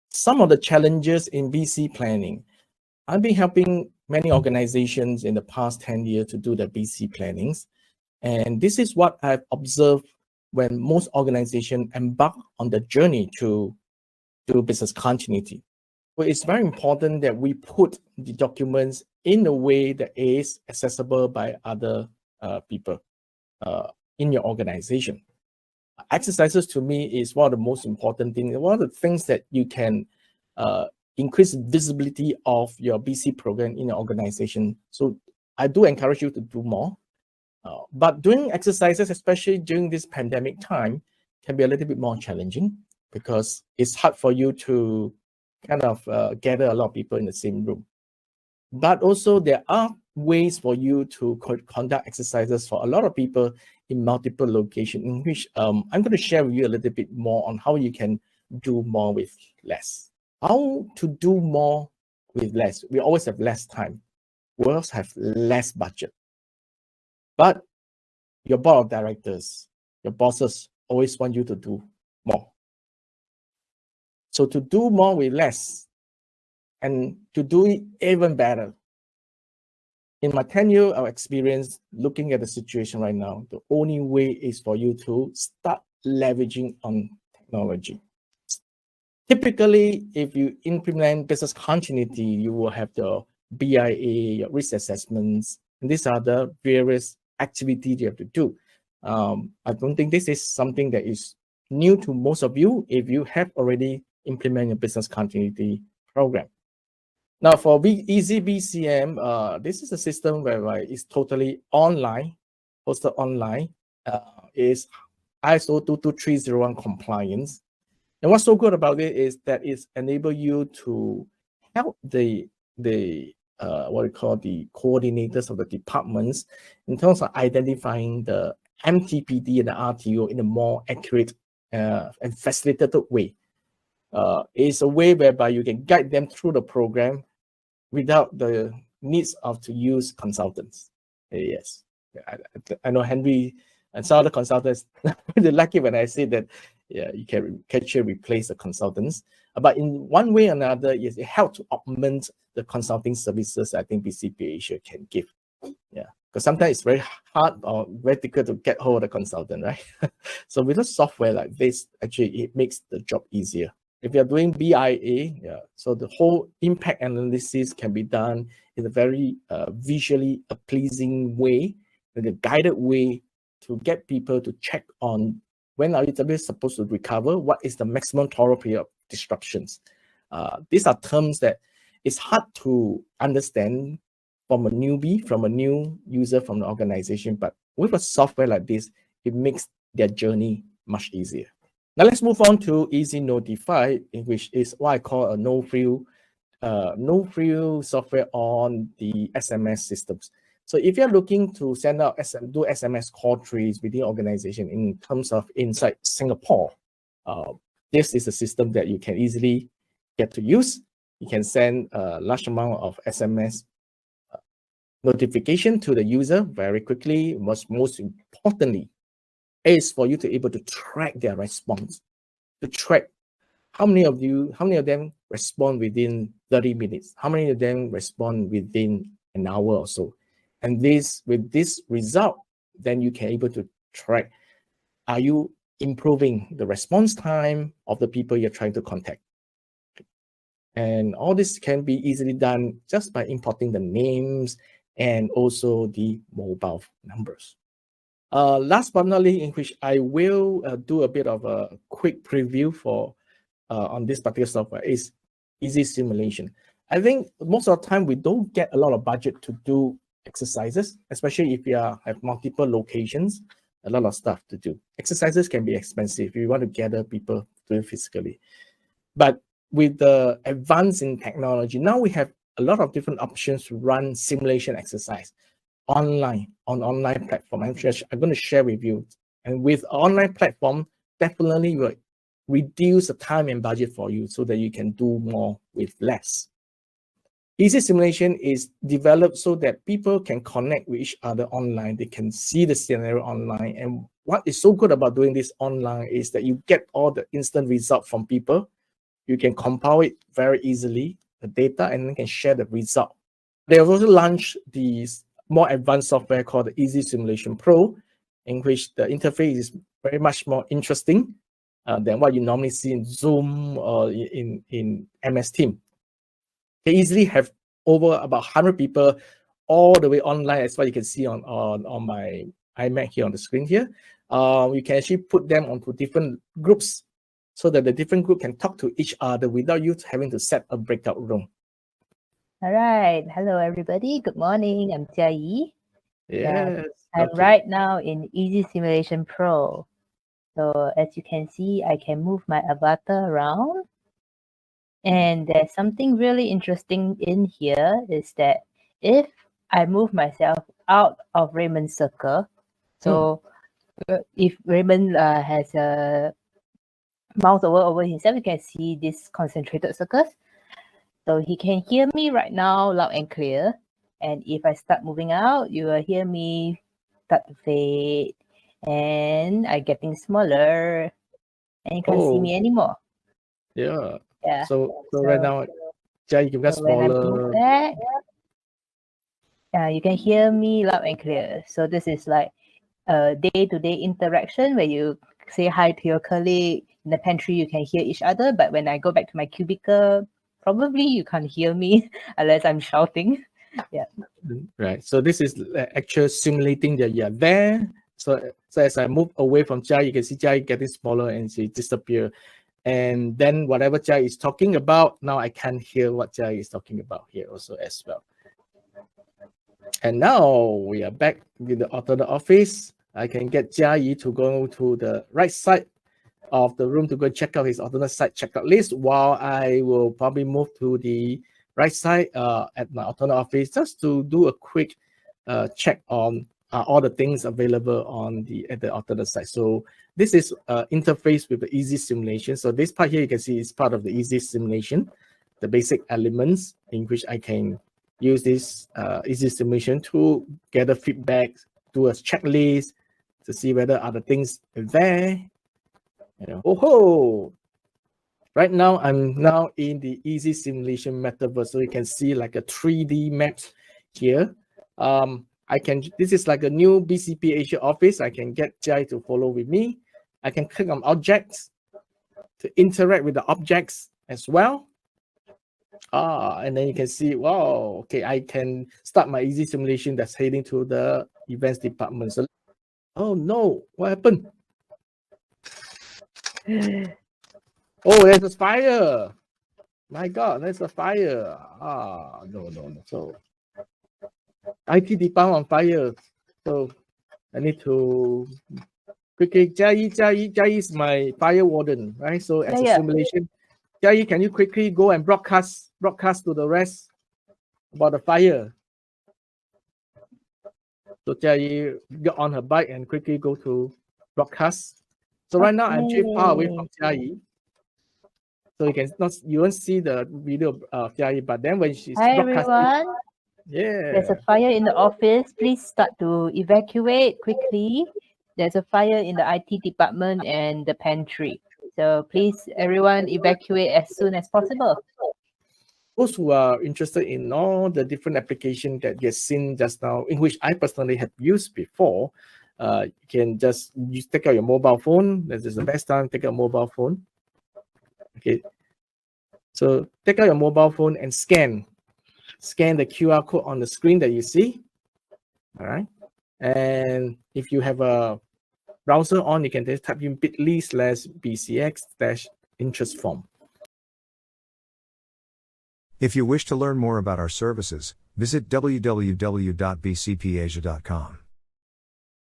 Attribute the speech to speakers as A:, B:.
A: Some of the challenges in BC planning. I've been helping many organizations in the past 10 years to do the BC plannings. And this is what I've observed when most organizations embark on the journey to do business continuity. So it's very important that we put the documents in a way that is accessible by other people in your organization. Exercises to me is one of the most important things, one of the things that you can increase visibility of your BC program in your organization. So I do encourage you to do more. But doing exercises, especially during this pandemic time, can be a little bit more challenging because it's hard for you to kind of gather a lot of people in the same room. But also there are ways for you to conduct exercises for a lot of people in multiple locations, in which I'm going to share with you a little bit more on how you can do more with less. How to do more with less. We always have less time. We also have less budget. But your board of directors, your bosses always want you to do more. So to do more with less and to do it even better. In my 10-year of experience looking at the situation right now, the only way is for you to start leveraging on technology. Typically, if you implement business continuity, you will have the BIA, your risk assessments, and these are the various activities you have to do. I don't think this is something that is new to most of you if you have already implemented a business continuity program. Now for Easy BCM, this is a system whereby it's totally online, hosted online, is ISO 22301 compliance. And what's so good about it is that it enables you to help the what we call the coordinators of the departments in terms of identifying the MTPD and the RTO in a more accurate and facilitated way. It's a way whereby you can guide them through the program without the needs of to use consultants. Yes, I know Henry and some other consultants they like it when I say that. Yeah, you can actually replace the consultants, but in one way or another, yes, it helps to augment the consulting services I think BCP Asia can give. Yeah, because sometimes it's very hard or very difficult to get hold of the consultant, right? So with a software like this, actually it makes the job easier. If you're doing BIA, yeah, so the whole impact analysis can be done in a very visually pleasing way, in a guided way to get people to check on when are you supposed to recover, what is the maximum tolerable period of disruptions. These are terms that it's hard to understand from a newbie, from a new user from the organization, but with a software like this, it makes their journey much easier. Now let's move on to Easy Notify, which is what I call a no-frill software on the SMS systems. So if you're looking to send out do SMS call trees within organization in terms of inside Singapore, this is a system that you can easily get to use. You can send a large amount of SMS notification to the user very quickly. Most importantly, is for you to able to track their response, to track how many of them respond within 30 minutes, how many of them respond within an hour or so. And with this result, then you can able to track, are you improving the response time of the people you're trying to contact? And all this can be easily done just by importing the names and also the mobile numbers. Last but not least, in which I will do a bit of a quick preview for on this particular software is Easy Simulation. I think most of the time we don't get a lot of budget to do exercises, especially if you have multiple locations, a lot of stuff to do. Exercises can be expensive if you want to gather people to do it physically. But with the advance in technology, now we have a lot of different options to run simulation exercise online, on online platform. I'm going to share with you. And with online platform, definitely will reduce the time and budget for you so that you can do more with less. Easy Simulation is developed so that people can connect with each other online. They can see the scenario online. And what is so good about doing this online is that you get all the instant result from people you can compile it very easily, the data, and then can share the result. They have also launched these more advanced software called the Easy Simulation Pro, in which the interface is very much more interesting than what you normally see in Zoom or in MS Teams. They easily have over about 100 people all the way online, as what you can see on my iMac here on the screen here. You can actually put them onto different groups so that the different group can talk to each other without you having to set a breakout room.
B: All right. Hello, everybody. Good morning. I'm Jia Yi.
A: Yes.
B: I'm right now in Easy Simulation Pro. So as you can see, I can move my avatar around. And there's something really interesting in here is that if I move myself out of Raymond's circle, so if Raymond has a mouse over himself, you can see these concentrated circles. So he can hear me right now loud and clear. And if I start moving out, you will hear me start to fade. And I'm getting smaller. And you can't see me anymore.
A: Yeah.
B: Yeah.
A: So right now, Jai, you got smaller.
B: When I move back, you can hear me loud and clear. So this is like a day-to-day interaction where you say hi to your colleague. In the pantry, you can hear each other. But when I go back to my cubicle, probably you can't hear me unless I'm shouting. Yeah.
A: Right. So this is actually simulating that you're there. So as I move away from Jai, you can see Jai getting smaller and she disappear. And then whatever Jai is talking about, now I can hear what Jai is talking about here also as well. And now we are back with the alternate office. I can get Jai to go to the right side of the room to go check out his alternate site checkout list, while I will probably move to the right side at my alternate office just to do a quick check on all the things available at the alternate site. So this is interface with the Easy Simulation. So this part here you can see is part of the Easy Simulation, the basic elements in which I can use this Easy Simulation to gather feedback, do a checklist to see whether other things are there. Right now I'm now in the Easy Simulation Metaverse, so you can see like a 3D map here. This is like a new BCP Asia office. I can get Jai to follow with me. I can click on objects to interact with the objects as well. And then you can see, wow, okay, I can start my Easy Simulation that's heading to the events department. So, oh no, what happened? Oh, there's a fire. My God, there's a fire. No. So IT department on fire. So I need to quickly, Jai is my fire warden, right? So as a simulation, Jai, can you quickly go and broadcast to the rest about the fire? So Jai got on her bike and quickly go to broadcast. So right now I'm actually far away from Jai. So you won't see the video of Jai, but then when she's broadcasting.
B: Hi everyone.
A: Yeah.
B: There's a fire in the office. Please start to evacuate quickly. There's a fire in the IT department and the pantry. So please, everyone, evacuate as soon as possible.
A: Those who are interested in all the different applications that you've seen just now, in which I personally have used before, you can just take out your mobile phone. This is the best time. Take out a mobile phone. Okay. So take out your mobile phone and scan the QR code on the screen that you see. All right. And if you have a browser on, you can just type in bit.ly/bcx-interest form.
C: If you wish to learn more about our services, visit www.bcpasia.com.